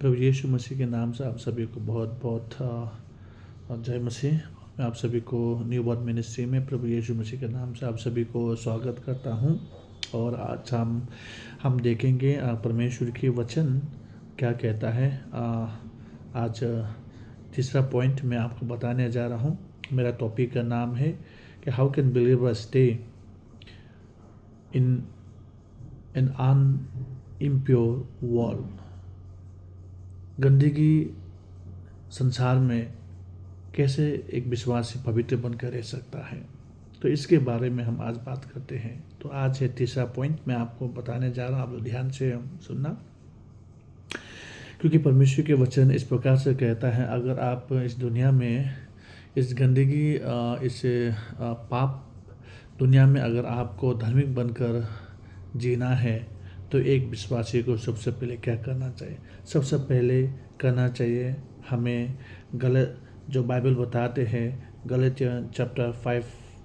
प्रभु यीशु मसीह के नाम से आप सभी को बहुत बहुत जय मसीह। मैं आप सभी को न्यू बर्थ मिनिस्ट्री में प्रभु यीशु मसीह के नाम से आप सभी को स्वागत करता हूं। और आज हम देखेंगे परमेश्वर की वचन क्या कहता है। आज तीसरा पॉइंट मैं आपको बताने जा रहा हूं। मेरा टॉपिक का नाम है कि how can believer stay in an unimpure world. गंदगी संसार में कैसे एक विश्वासी पवित्र बनकर रह सकता है, तो इसके बारे में हम आज बात करते हैं। तो आज है तीसरा पॉइंट मैं आपको बताने जा रहा हूँ। आप लोग ध्यान से सुनना, क्योंकि परमेश्वर के वचन इस प्रकार से कहता है, अगर आप इस दुनिया में इस गंदगी इस पाप दुनिया में अगर आपको धार्मिक बनकर जीना है तो एक विश्वासी को सबसे पहले क्या करना चाहिए? सबसे पहले करना चाहिए हमें गलत जो बाइबल बताते हैं, गलातियन चैप्टर 5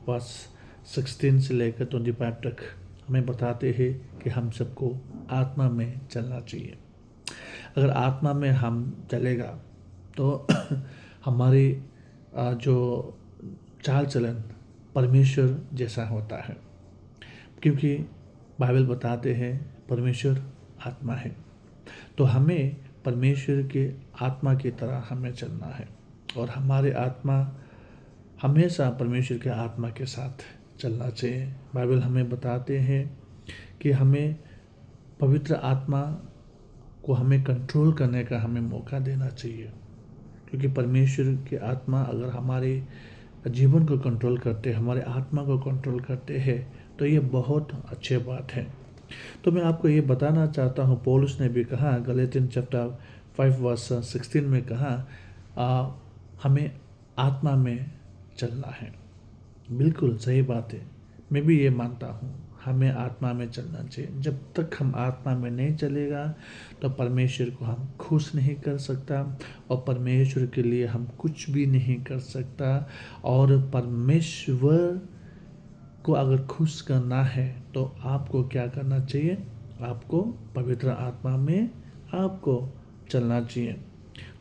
वर्स 16 से लेकर 25 तक हमें बताते हैं कि हम सबको आत्मा में चलना चाहिए। अगर आत्मा में हम चलेगा तो हमारी जो चाल चलन परमेश्वर जैसा होता है, क्योंकि बाइबल बताते हैं परमेश्वर आत्मा है। तो हमें परमेश्वर के आत्मा की तरह हमें चलना है और हमारे आत्मा हमेशा परमेश्वर के आत्मा के साथ चलना चाहिए। बाइबल हमें बताते हैं कि हमें पवित्र आत्मा को हमें कंट्रोल करने का हमें मौका देना चाहिए, क्योंकि परमेश्वर की आत्मा अगर हमारे जीवन को कंट्रोल करते, हमारे आत्मा को कंट्रोल करते हैं, तो ये बहुत अच्छी बात है। तो मैं आपको ये बताना चाहता हूँ, पौलुस ने भी कहा गलातियन चैप्टर 5 वर्स 16 में कहा हमें आत्मा में चलना है। बिल्कुल सही बात है, मैं भी ये मानता हूँ, हमें आत्मा में चलना चाहिए। जब तक हम आत्मा में नहीं चलेगा तो परमेश्वर को हम खुश नहीं कर सकता और परमेश्वर के लिए हम कुछ भी नहीं कर सकता। और परमेश्वर को अगर खुश करना है तो आपको क्या करना चाहिए? आपको पवित्र आत्मा में आपको चलना चाहिए।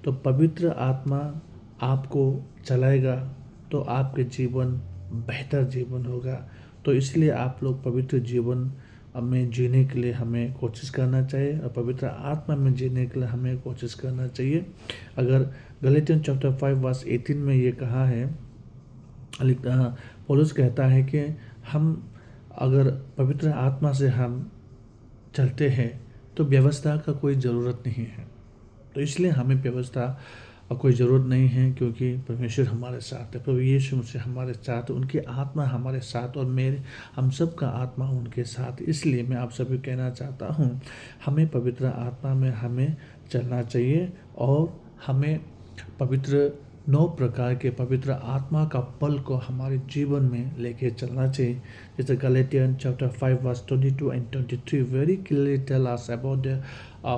तो पवित्र आत्मा आपको चलाएगा तो आपके जीवन बेहतर जीवन होगा। तो इसलिए आप लोग पवित्र जीवन में जीने के लिए हमें कोशिश करना चाहिए और पवित्र आत्मा में जीने के लिए हमें कोशिश करना चाहिए। अगर गलातियन चैप्टर 5 वर्स 18 में ये कहा है, पौलुस कहता है कि हम अगर पवित्र आत्मा से हम चलते हैं तो व्यवस्था का कोई ज़रूरत नहीं है। तो इसलिए हमें व्यवस्था कोई ज़रूरत नहीं है, क्योंकि परमेश्वर हमारे साथ है, प्रभु यीशु मसीह हमारे साथ, उनकी आत्मा हमारे साथ और हम सब का आत्मा उनके साथ। इसलिए मैं आप सभी कहना चाहता हूँ, हमें पवित्र आत्मा में हमें चलना चाहिए और हमें पवित्र 9 प्रकार के पवित्र आत्मा का पल को हमारे जीवन में लेके चलना चाहिए। जैसे Galatian chapter 5 verse 22 and 23 very clearly tell us about the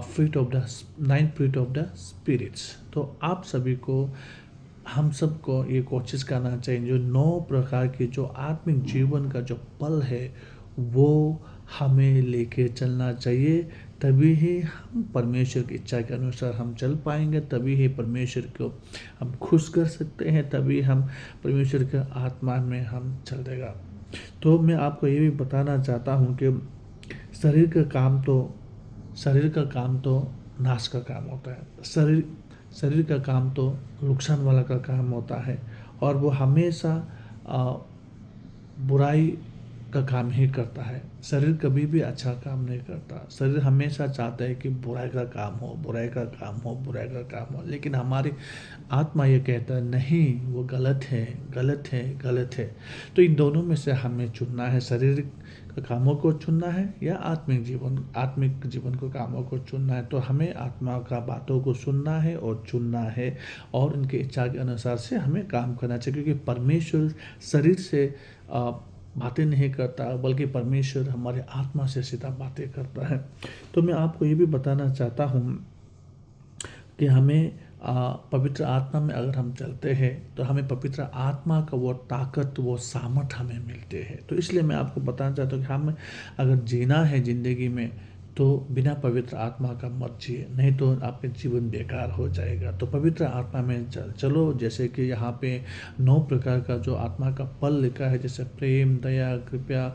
fruit of the 9 fruit of the spirits। तो आप सभी को, हम सबको ये कोशिश करना चाहिए, जो 9 प्रकार की जो आत्मिक जीवन का जो पल है वो हमें लेके चलना चाहिए। तभी ही हम परमेश्वर की इच्छा के अनुसार हम चल पाएंगे, तभी ही परमेश्वर को हम खुश कर सकते हैं, तभी हम परमेश्वर के आत्मा में हम चल देगा। तो मैं आपको ये भी बताना चाहता हूँ कि शरीर का काम तो नाश का काम होता है। शरीर का काम तो नुकसान वाला का काम होता है और वो हमेशा बुराई का काम ही करता है। शरीर कभी भी अच्छा काम नहीं करता। शरीर हमेशा चाहता है कि बुराई का काम हो, बुराई का काम हो, बुराई का काम हो, लेकिन हमारी आत्मा ये कहता है नहीं, वो गलत है, गलत है, गलत है। तो इन दोनों में से हमें चुनना है, शरीर का कामों को चुनना है या आत्मिक जीवन को कामों को चुनना है। तो हमें आत्मा का बातों को सुनना है और चुनना है और उनकी इच्छा के अनुसार से हमें काम करना चाहिए, क्योंकि परमेश्वर शरीर से बातें नहीं करता, बल्कि परमेश्वर हमारे आत्मा से सीधा बातें करता है। तो मैं आपको ये भी बताना चाहता हूँ कि हमें पवित्र आत्मा में अगर हम चलते हैं तो हमें पवित्र आत्मा का वो ताकत, वो सामर्थ हमें मिलते हैं। तो इसलिए मैं आपको बताना चाहता हूँ कि हमें अगर जीना है ज़िंदगी में तो बिना पवित्र आत्मा का मत जिए, नहीं तो आपके जीवन बेकार हो जाएगा। तो पवित्र आत्मा में चलो, जैसे कि यहाँ पे 9 प्रकार का जो आत्मा का फल लिखा है, जैसे प्रेम, दया, कृपया,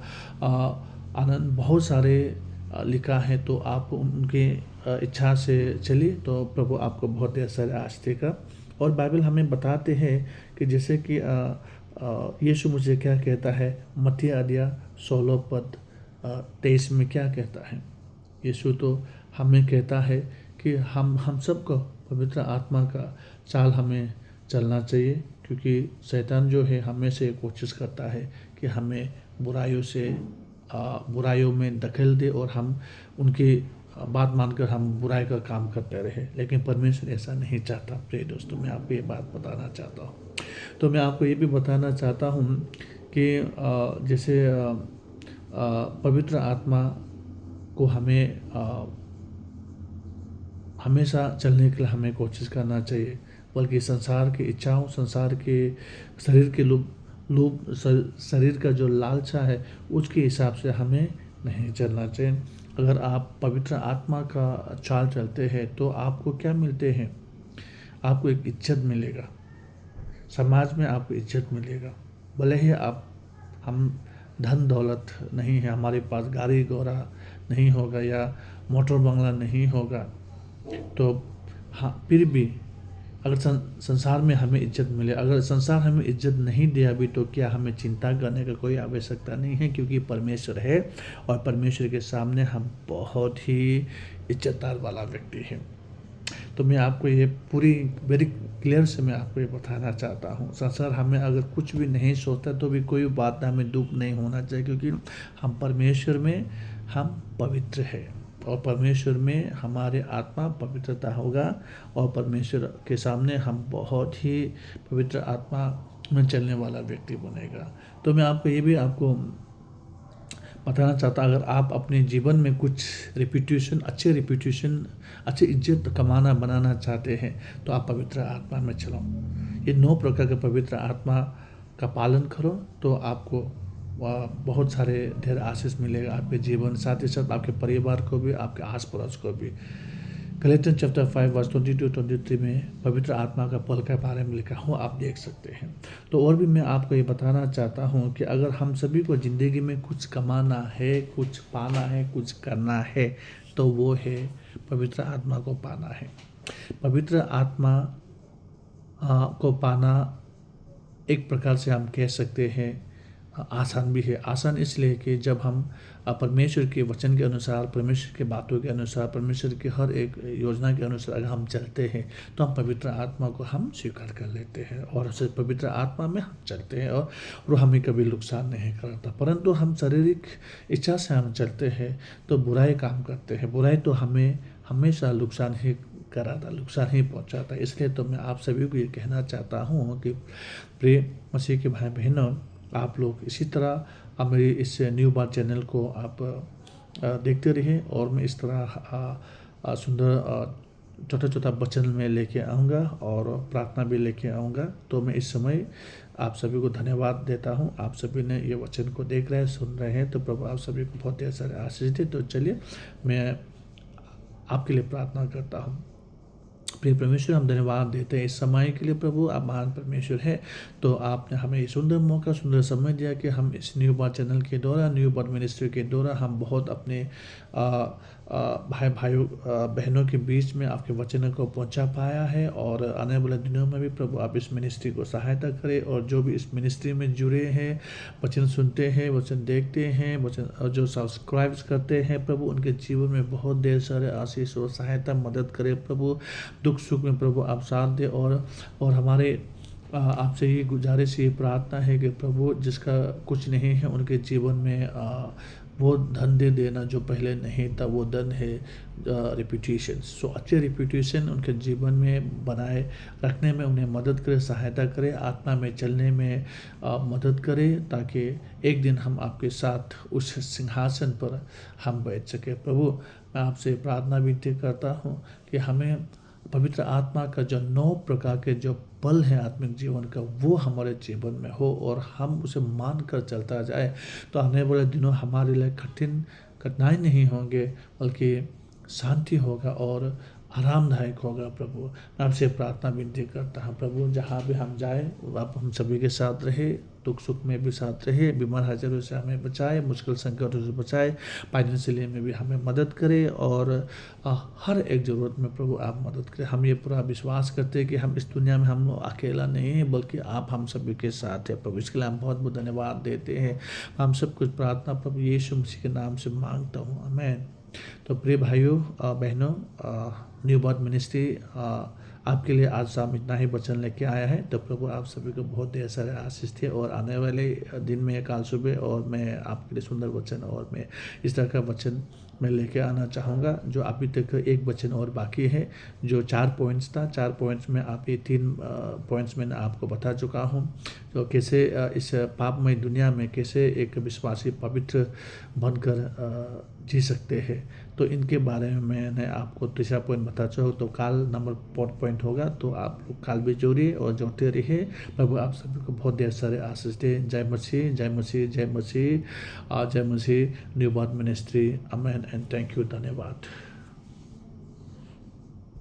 आनंद, बहुत सारे लिखा है। तो आप उनके इच्छा से चलिए, तो प्रभु आपको बहुत ढेर सारे आशीष देगा। और बाइबल हमें बताते हैं कि जैसे कि यीशु मुझे क्या कहता है, मत्ती अध्याय 16 पद 23 में क्या कहता है। यीशु तो हमें कहता है कि हम सबको पवित्र आत्मा का चाल हमें चलना चाहिए, क्योंकि शैतान जो है हमें से कोशिश करता है कि हमें बुराइयों में धकेल दे और हम उनकी बात मानकर हम बुराई का काम करते रहे। लेकिन परमेश्वर ऐसा नहीं चाहता। प्रिय दोस्तों, मैं आपको ये बात बताना चाहता हूँ। तो मैं आपको ये भी बताना चाहता हूँ कि जैसे पवित्र आत्मा को हमें हमेशा चलने के लिए हमें कोशिश करना चाहिए, बल्कि संसार की इच्छाओं, संसार के शरीर के लोभ शरीर का जो लालसा है उसके हिसाब से हमें नहीं चलना चाहिए। अगर आप पवित्र आत्मा का चाल चलते हैं तो आपको क्या मिलते हैं, आपको एक इज्जत मिलेगा, समाज में आपको इज्जत मिलेगा। भले ही हम धन दौलत नहीं है, हमारे पास गाड़ी घोड़ा नहीं होगा या मोटर बंगला नहीं होगा, तो हाँ, फिर भी अगर संसार में हमें इज्जत मिले, अगर संसार हमें इज्जत नहीं दे अभी, तो क्या हमें चिंता करने का कोई आवश्यकता नहीं है, क्योंकि परमेश्वर है और परमेश्वर के सामने हम बहुत ही इज्जतदार वाला व्यक्ति है। तो मैं आपको ये पूरी वेरी क्लियर से मैं आपको ये बताना चाहता हूँ। संसार हमें अगर कुछ भी नहीं सोचता तो भी कोई बात ना, हमें दुख नहीं होना चाहिए, क्योंकि हम परमेश्वर में हम पवित्र है और परमेश्वर में हमारे आत्मा पवित्रता होगा और परमेश्वर के सामने हम बहुत ही पवित्र आत्मा में चलने वाला व्यक्ति बनेगा। तो मैं आपको ये भी आपको बताना चाहता, अगर आप अपने जीवन में कुछ रेपुटेशन अच्छी इज्जत कमाना बनाना चाहते हैं तो आप पवित्र आत्मा में चलो। ये 9 प्रकार के पवित्र आत्मा का पालन करो तो आपको बहुत सारे ढेर आशीष मिलेगा आपके जीवन, साथ ही साथ आपके परिवार को भी, आपके आस पड़ोस को भी। गलातियन चैप्टर 5 वर्स 22-23 में पवित्र आत्मा का फल के बारे में लिखा हो, आप देख सकते हैं। तो और भी मैं आपको ये बताना चाहता हूँ कि अगर हम सभी को ज़िंदगी में कुछ कमाना है, कुछ पाना है, कुछ करना है, तो वो है पवित्र आत्मा को पाना है। पवित्र आत्मा को पाना एक प्रकार से हम कह सकते हैं आसान भी है। आसान इसलिए कि जब हम परमेश्वर के वचन के अनुसार, परमेश्वर के बातों के अनुसार, परमेश्वर की हर एक योजना के अनुसार अगर हम चलते हैं तो हम पवित्र आत्मा को हम स्वीकार कर लेते हैं और उस पवित्र आत्मा में हम चलते हैं और वो हमें कभी नुकसान नहीं करता। परंतु हम शारीरिक इच्छा से हम चलते हैं तो बुराई काम करते हैं। बुराई तो हमें हमेशा नुकसान ही कराता, नुकसान ही पहुँचाता। इसलिए तो मैं आप सभी को ये कहना चाहता हूँ कि प्रिय मसीह के भाई बहनों, आप लोग इसी तरह मेरी इस न्यू बात चैनल को आप देखते रहिए और मैं इस तरह सुंदर छोटा छोटा वचन में लेके आऊँगा और प्रार्थना भी लेके आऊँगा। तो मैं इस समय आप सभी को धन्यवाद देता हूँ। आप सभी ने ये वचन को देख रहे हैं, सुन रहे हैं, तो प्रभु आप सभी को बहुत ढेर सारे आशीष दे। तो चलिए मैं आपके लिए प्रार्थना करता हूँ। प्रिय परमेश्वर, हम धन्यवाद देते हैं इस समय के लिए। प्रभु आप महान परमेश्वर है, तो आपने हमें ये सुंदर मौका, सुंदर समय दिया कि हम इस न्यू बात चैनल के द्वारा, न्यू बात मिनिस्ट्री के द्वारा हम बहुत अपने भाइयों बहनों के बीच में आपके वचन को पहुंचा पाया है। और आने वाले दिनों में भी प्रभु आप इस मिनिस्ट्री को सहायता करें और जो भी इस मिनिस्ट्री में जुड़े हैं, वचन सुनते हैं, वचन देखते हैं, वचन जो सब्सक्राइब करते हैं, प्रभु उनके जीवन में बहुत ढेर सारे आशीष और सहायता मदद करें। प्रभु दुख सुख में प्रभु आप साथ दें और हमारे आपसे ये गुजारिश, ये प्रार्थना है कि प्रभु जिसका कुछ नहीं है उनके जीवन में वो धन दे देना जो पहले नहीं था। वो धन है रेपुटेशन। सो अच्छे रेपुटेशन उनके जीवन में बनाए रखने में उन्हें मदद करे, सहायता करे, आत्मा में चलने में मदद करे, ताकि एक दिन हम आपके साथ उस सिंहासन पर हम बैठ सके। प्रभु मैं आपसे प्रार्थना विनती करता हूँ कि हमें पवित्र आत्मा का जो 9 प्रकार के जो बल है आत्मिक जीवन का, वो हमारे जीवन में हो और हम उसे मान कर चलता जाए, तो आने वाले दिनों हमारे लिए कठिन कठिनाई नहीं होंगे, बल्कि शांति होगा और आरामदायक होगा। प्रभु मैं आपसे प्रार्थना विनती करता हूँ प्रभु, जहाँ भी हम जाए आप हम सभी के साथ रहे, दुख सुख में भी साथ रहे, बीमार हाजिरों से हमें बचाए, मुश्किल संकटों से बचाए, फाइनेंशियली में भी हमें मदद करे, और हर एक ज़रूरत में प्रभु आप मदद करें। हम ये पूरा विश्वास करते हैं कि हम इस दुनिया में हम अकेला नहीं हैं, बल्कि आप हम सभी के साथ हैं प्रभु। इसके लिए हम बहुत बहुत धन्यवाद देते हैं। हम सब कुछ प्रार्थना प्रभु यीशु मसीह के नाम से मांगता हूँ, आमीन। तो प्रिय भाइयों बहनों, न्यू बर्थ मिनिस्ट्री आपके लिए आज शाम इतना ही वचन लेके आया है। तो प्रभु आप सभी को बहुत ढेर सारे आशीष थे, और आने वाले दिन में काल सुबह और मैं आपके लिए सुंदर वचन और मैं इस तरह का वचन मैं लेके आना चाहूँगा। जो अभी तक एक वचन और बाकी है, जो 4 पॉइंट्स था, 4 पॉइंट्स में आप ये 3 पॉइंट्स मैंने आपको बता चुका हूँ। तो कैसे इस पापमय दुनिया में कैसे एक विश्वासी पवित्र बनकर जी सकते हैं, तो इनके बारे में मैंने आपको तीसरा पॉइंट बता चुका हूँ। तो काल नंबर पॉइंट होगा, तो आप लोग काल भी जोड़िए और जोड़ते रहिए। प्रभु आप सभी को बहुत ढेर सारे आशीष दे। जय मसीह, जय मसीह, जय मसीह, जय मसीह। न्यू बर्थ मिनिस्ट्री, आमीन एंड थैंक यू, धन्यवाद।